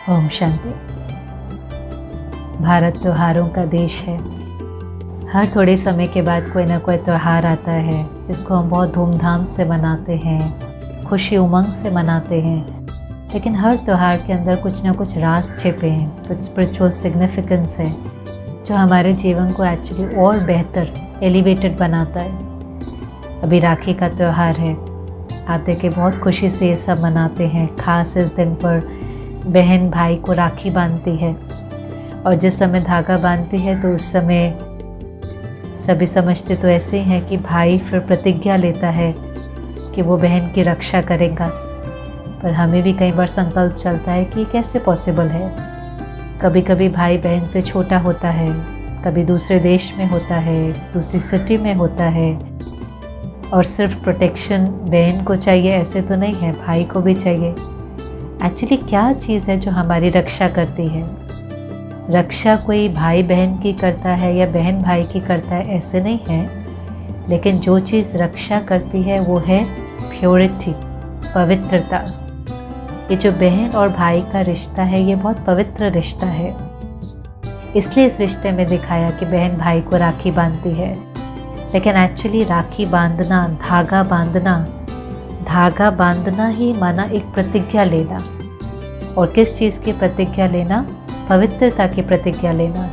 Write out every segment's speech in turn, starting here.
ओम शांति। भारत त्योहारों का देश है। हर थोड़े समय के बाद कोई ना कोई त्यौहार आता है जिसको हम बहुत धूमधाम से मनाते हैं, खुशी उमंग से मनाते हैं। लेकिन हर त्यौहार के अंदर कुछ ना कुछ राज छिपे हैं, कुछ स्पिरिचुअल सिग्निफिकेंस है जो हमारे जीवन को एक्चुअली और बेहतर एलिवेटेड बनाता है। अभी राखी का त्यौहार है, आप देखें बहुत खुशी से ये सब मनाते हैं। खास इस दिन पर बहन भाई को राखी बांधती है और जिस समय धागा बांधती है तो उस समय सभी समझते तो ऐसे ही हैं कि भाई फिर प्रतिज्ञा लेता है कि वो बहन की रक्षा करेगा। पर हमें भी कई बार संकल्प चलता है कि कैसे पॉसिबल है। कभी कभी भाई बहन से छोटा होता है, कभी दूसरे देश में होता है, दूसरी सिटी में होता है, और सिर्फ प्रोटेक्शन बहन को चाहिए ऐसे तो नहीं है, भाई को भी चाहिए। एक्चुअली क्या चीज़ है जो हमारी रक्षा करती है? रक्षा कोई भाई बहन की करता है या बहन भाई की करता है ऐसे नहीं है, लेकिन जो चीज़ रक्षा करती है वो है प्योरिटी, पवित्रता। ये जो बहन और भाई का रिश्ता है ये बहुत पवित्र रिश्ता है। इसलिए इस रिश्ते में दिखाया कि बहन भाई को राखी बांधती है। लेकिन एक्चुअली राखी बांधना, धागा बांधना ही माना एक प्रतिज्ञा लेना। और किस चीज़ की प्रतिज्ञा लेना? पवित्रता की प्रतिज्ञा लेना,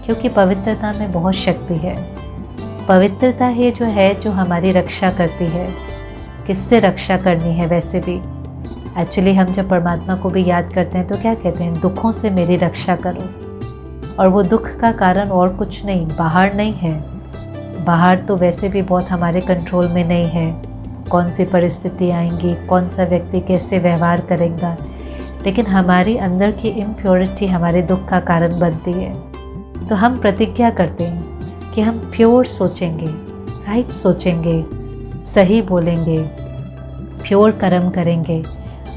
क्योंकि पवित्रता में बहुत शक्ति है। पवित्रता ही जो है जो हमारी रक्षा करती है। किससे रक्षा करनी है? वैसे भी एक्चुअली हम जब परमात्मा को भी याद करते हैं तो क्या कहते हैं? दुखों से मेरी रक्षा करो। और वो दुख का कारण और कुछ नहीं, बाहर नहीं है। बाहर तो वैसे भी बहुत हमारे कंट्रोल में नहीं है, कौन सी परिस्थिति आएंगी, कौन सा व्यक्ति कैसे व्यवहार करेगा। लेकिन हमारी अंदर की इम्प्योरिटी हमारे दुख का कारण बनती है। तो हम प्रतिज्ञा करते हैं कि हम प्योर सोचेंगे, राइट सोचेंगे, सही बोलेंगे, प्योर कर्म करेंगे।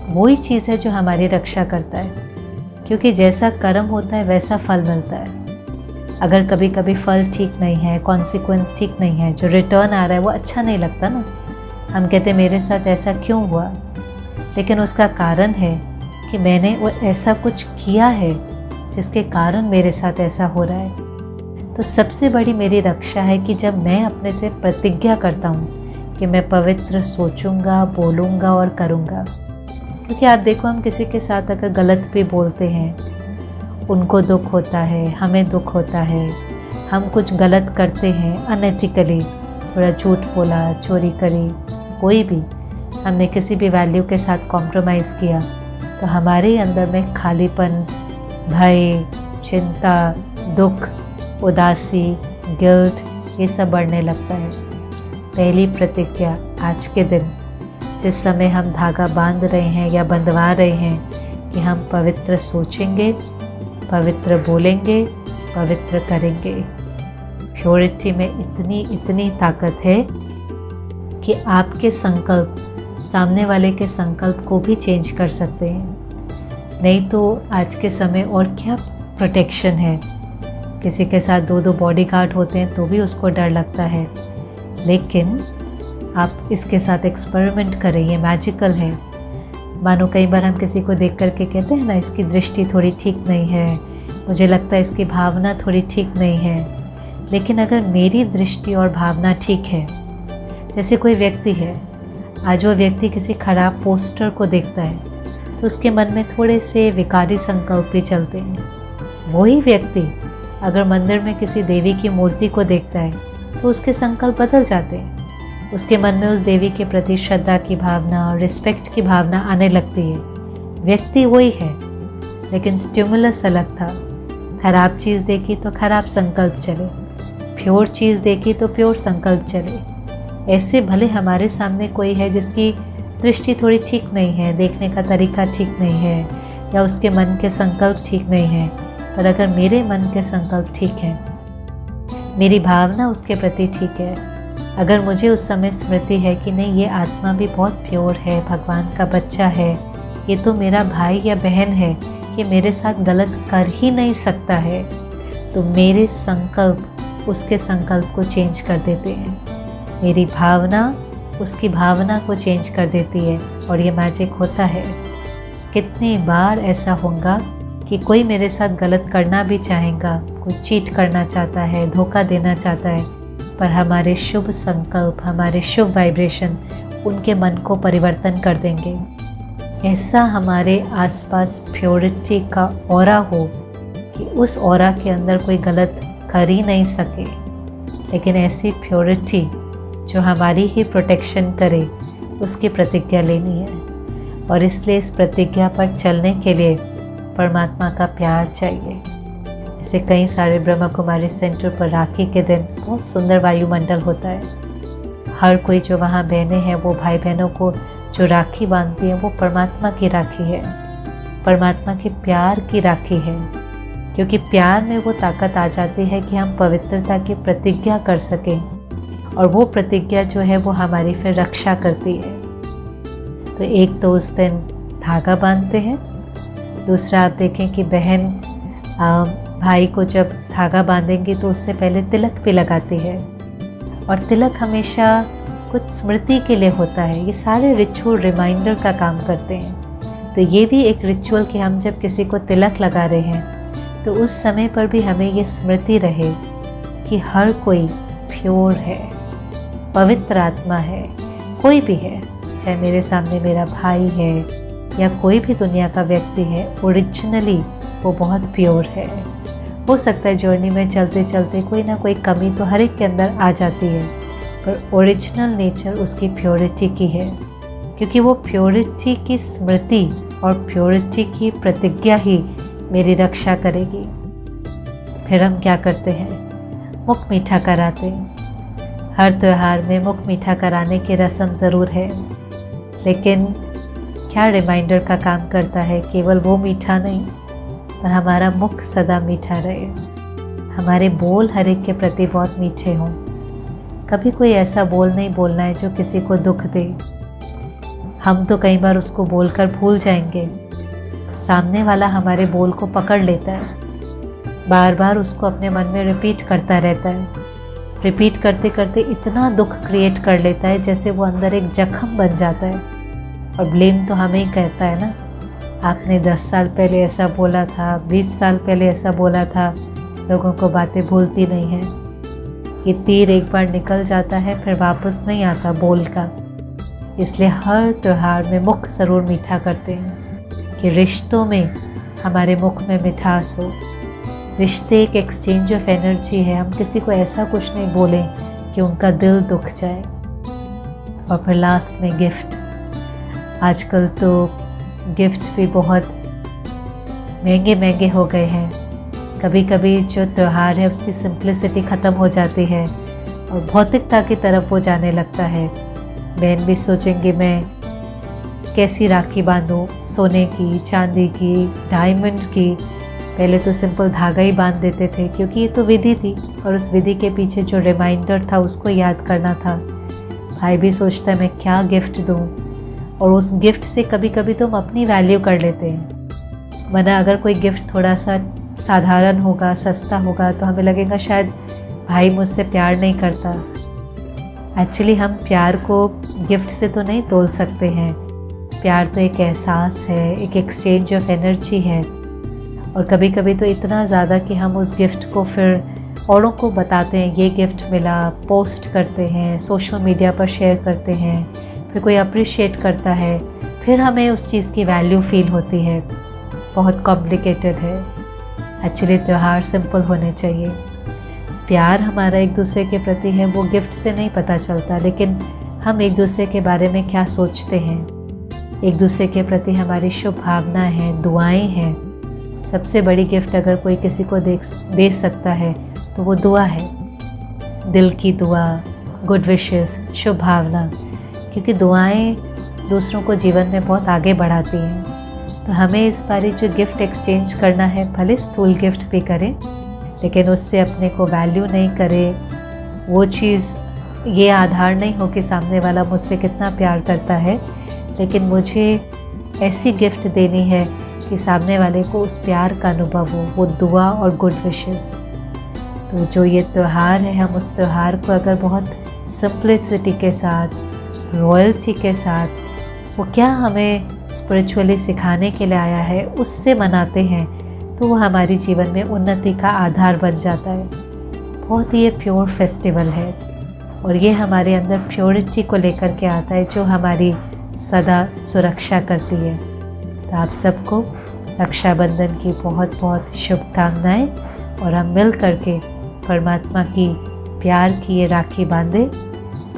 वही चीज़ है जो हमारी रक्षा करता है, क्योंकि जैसा कर्म होता है वैसा फल मिलता है। अगर कभी कभी फल ठीक नहीं है, कॉन्सिक्वेंस ठीक नहीं है, जो रिटर्न आ रहा है वो अच्छा नहीं लगता ना। हम कहते मेरे साथ ऐसा क्यों हुआ, लेकिन उसका कारण है कि मैंने वो ऐसा कुछ किया है जिसके कारण मेरे साथ ऐसा हो रहा है। तो सबसे बड़ी मेरी रक्षा है कि जब मैं अपने से प्रतिज्ञा करता हूँ कि मैं पवित्र सोचूंगा, बोलूँगा और करूँगा। क्योंकि आप देखो, हम किसी के साथ अगर गलत भी बोलते हैं, उनको दुख होता है, हमें दुख होता है। हम कुछ गलत करते हैं अनएथिकली, थोड़ा झूठ बोला, चोरी करी, कोई भी हमने किसी भी वैल्यू के साथ कॉम्प्रोमाइज़ किया, तो हमारे अंदर में खालीपन, भय, चिंता, दुख, उदासी, गिल्ट, ये सब बढ़ने लगता है। पहली प्रतिज्ञा आज के दिन जिस समय हम धागा बांध रहे हैं या बंधवा रहे हैं कि हम पवित्र सोचेंगे, पवित्र बोलेंगे, पवित्र करेंगे। प्योरिटी में इतनी ताकत है कि आपके संकल्प सामने वाले के संकल्प को भी चेंज कर सकते हैं। नहीं तो आज के समय और क्या प्रोटेक्शन है। किसी के साथ 2-2 बॉडीगार्ड होते हैं तो भी उसको डर लगता है। लेकिन आप इसके साथ एक्सपेरिमेंट करें, ये मैजिकल है। मानो कई बार हम किसी को देख करके कहते हैं ना, इसकी दृष्टि थोड़ी ठीक नहीं है, मुझे लगता है इसकी भावना थोड़ी ठीक नहीं है। लेकिन अगर मेरी दृष्टि और भावना ठीक है, जैसे कोई व्यक्ति है, आज वो व्यक्ति किसी खराब पोस्टर को देखता है तो उसके मन में थोड़े से विकारी संकल्प भी चलते हैं। वही व्यक्ति अगर मंदिर में किसी देवी की मूर्ति को देखता है तो उसके संकल्प बदल जाते हैं। उसके मन में उस देवी के प्रति श्रद्धा की भावना और रिस्पेक्ट की भावना आने लगती है। व्यक्ति वही है, लेकिन स्टिमुलस अलग था। खराब चीज़ देखी तो खराब संकल्प चले, प्योर चीज़ देखी तो प्योर संकल्प चले। ऐसे भले हमारे सामने कोई है जिसकी दृष्टि थोड़ी ठीक नहीं है, देखने का तरीका ठीक नहीं है, या उसके मन के संकल्प ठीक नहीं है, पर अगर मेरे मन के संकल्प ठीक हैं, मेरी भावना उसके प्रति ठीक है, अगर मुझे उस समय स्मृति है कि नहीं ये आत्मा भी बहुत प्योर है, भगवान का बच्चा है, ये तो मेरा भाई या बहन है, ये मेरे साथ गलत कर ही नहीं सकता है, तो मेरे संकल्प उसके संकल्प को चेंज कर देते हैं। मेरी भावना उसकी भावना को चेंज कर देती है और ये मैजिक होता है। कितनी बार ऐसा होगा कि कोई मेरे साथ गलत करना भी चाहेगा, कोई चीट करना चाहता है, धोखा देना चाहता है, पर हमारे शुभ संकल्प, हमारे शुभ वाइब्रेशन उनके मन को परिवर्तन कर देंगे। ऐसा हमारे आसपास प्योरिटी का ऑरा हो कि उस ऑरा के अंदर कोई गलत कर ही नहीं सके, लेकिन ऐसी प्योरिटी जो हमारी ही प्रोटेक्शन करे, उसकी प्रतिज्ञा लेनी है। और इसलिए इस प्रतिज्ञा पर चलने के लिए परमात्मा का प्यार चाहिए। इसे कई सारे ब्रह्मा कुमारी सेंटर पर राखी के दिन बहुत सुंदर वायुमंडल होता है। हर कोई जो वहाँ बहनें हैं वो भाई बहनों को जो राखी बांधती हैं वो परमात्मा की राखी है, परमात्मा के प्यार की राखी है। क्योंकि प्यार में वो ताकत आ जाती है कि हम पवित्रता की प्रतिज्ञा कर सकें, और वो प्रतिज्ञा जो है वो हमारी फिर रक्षा करती है। तो एक तो उस दिन धागा बांधते हैं, दूसरा आप देखें कि बहन भाई को जब धागा बांधेंगी तो उससे पहले तिलक भी लगाती है, और तिलक हमेशा कुछ स्मृति के लिए होता है। ये सारे रिचुअल रिमाइंडर का काम करते हैं। तो ये भी एक रिचुअल कि हम जब किसी को तिलक लगा रहे हैं तो उस समय पर भी हमें ये स्मृति रहे कि हर कोई प्योर है, पवित्र आत्मा है, कोई भी है, चाहे मेरे सामने मेरा भाई है या कोई भी दुनिया का व्यक्ति है, ओरिजिनली वो बहुत प्योर है। हो सकता है जर्नी में चलते चलते कोई ना कोई कमी तो हर एक के अंदर आ जाती है, पर ओरिजिनल नेचर उसकी प्योरिटी की है। क्योंकि वो प्योरिटी की स्मृति और प्योरिटी की प्रतिज्ञा ही मेरी रक्षा करेगी। फिर हम क्या करते हैं, मुख मीठा कराते हैं। हर त्यौहार में मुख मीठा कराने की रस्म ज़रूर है, लेकिन क्या रिमाइंडर का काम करता है, केवल वो मीठा नहीं पर हमारा मुख सदा मीठा रहे, हमारे बोल हर एक के प्रति बहुत मीठे हों। कभी कोई ऐसा बोल नहीं बोलना है जो किसी को दुख दे। हम तो कई बार उसको बोलकर भूल जाएंगे, सामने वाला हमारे बोल को पकड़ लेता है, बार बार उसको अपने मन में रिपीट करता रहता है। रिपीट करते करते इतना दुख क्रिएट कर लेता है जैसे वो अंदर एक जख्म बन जाता है, और ब्लेम तो हमें ही कहता है ना, आपने 10 साल पहले ऐसा बोला था, 20 साल पहले ऐसा बोला था। लोगों को बातें भूलती नहीं हैं। ये तीर एक बार निकल जाता है फिर वापस नहीं आता बोल का। इसलिए हर त्यौहार में मुख ज़रूर मीठा करते हैं कि रिश्तों में हमारे मुख में मिठास हो। रिश्ते एक एक्सचेंज ऑफ एनर्जी है। हम किसी को ऐसा कुछ नहीं बोलें कि उनका दिल दुख जाए। और फिर लास्ट में गिफ्ट। आजकल तो गिफ्ट भी बहुत महंगे महंगे हो गए हैं। कभी कभी जो त्यौहार है उसकी सिंप्लिसिटी ख़त्म हो जाती है और भौतिकता की तरफ वो जाने लगता है। बहन भी सोचेंगे मैं कैसी राखी बांधूं, सोने की, चांदी की, डायमंड की। पहले तो सिंपल धागा ही बांध देते थे क्योंकि ये तो विधि थी और उस विधि के पीछे जो रिमाइंडर था उसको याद करना था। भाई भी सोचता है मैं क्या गिफ्ट दूं, और उस गिफ्ट से कभी कभी तो हम अपनी वैल्यू कर लेते हैं। वरना अगर कोई गिफ्ट थोड़ा सा साधारण होगा, सस्ता होगा, तो हमें लगेगा शायद भाई मुझसे प्यार नहीं करता। एक्चुअली हम प्यार को गिफ्ट से तो नहीं तोल सकते हैं। प्यार तो एक एहसास है, एक एक्सचेंज ऑफ एनर्जी है। और कभी कभी तो इतना ज़्यादा कि हम उस गिफ्ट को फिर औरों को बताते हैं, ये गिफ्ट मिला, पोस्ट करते हैं, सोशल मीडिया पर शेयर करते हैं, फिर कोई अप्रिशिएट करता है, फिर हमें उस चीज़ की वैल्यू फील होती है। बहुत कॉम्प्लिकेटेड है। एक्चुअली त्यौहार सिंपल होने चाहिए। प्यार हमारा एक दूसरे के प्रति है वो गिफ्ट से नहीं पता चलता, लेकिन हम एक दूसरे के बारे में क्या सोचते हैं, एक दूसरे के प्रति हमारी शुभ भावना है, दुआएं हैं। सबसे बड़ी गिफ्ट अगर कोई किसी को दे सकता है तो वो दुआ है। दिल की दुआ, गुड विशेस, शुभ भावना। क्योंकि दुआएं दूसरों को जीवन में बहुत आगे बढ़ाती हैं। तो हमें इस बारी जो गिफ्ट एक्सचेंज करना है, भले स्थूल गिफ्ट भी करें, लेकिन उससे अपने को वैल्यू नहीं करें। वो चीज़ ये आधार नहीं हो कि सामने वाला मुझसे कितना प्यार करता है, लेकिन मुझे ऐसी गिफ्ट देनी है कि सामने वाले को उस प्यार का अनुभव हो, वो दुआ और गुड विशेस। तो जो ये त्यौहार है, हम उस त्यौहार को अगर बहुत सिंप्लिसिटी के साथ, रॉयल्टी के साथ, वो क्या हमें स्पिरिचुअली सिखाने के लिए आया है उससे मनाते हैं तो वो हमारी जीवन में उन्नति का आधार बन जाता है। बहुत ही ये प्योर फेस्टिवल है और ये हमारे अंदर प्योरिटी को लेकर के आता है जो हमारी सदा सुरक्षा करती है। तो आप सबको रक्षाबंधन की बहुत बहुत शुभकामनाएं और हम मिल करके परमात्मा की प्यार की ये राखी बांधें,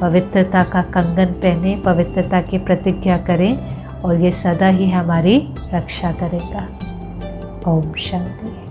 पवित्रता का कंगन पहने, पवित्रता की प्रतिज्ञा करें और ये सदा ही हमारी रक्षा करेगा। ओम शांति।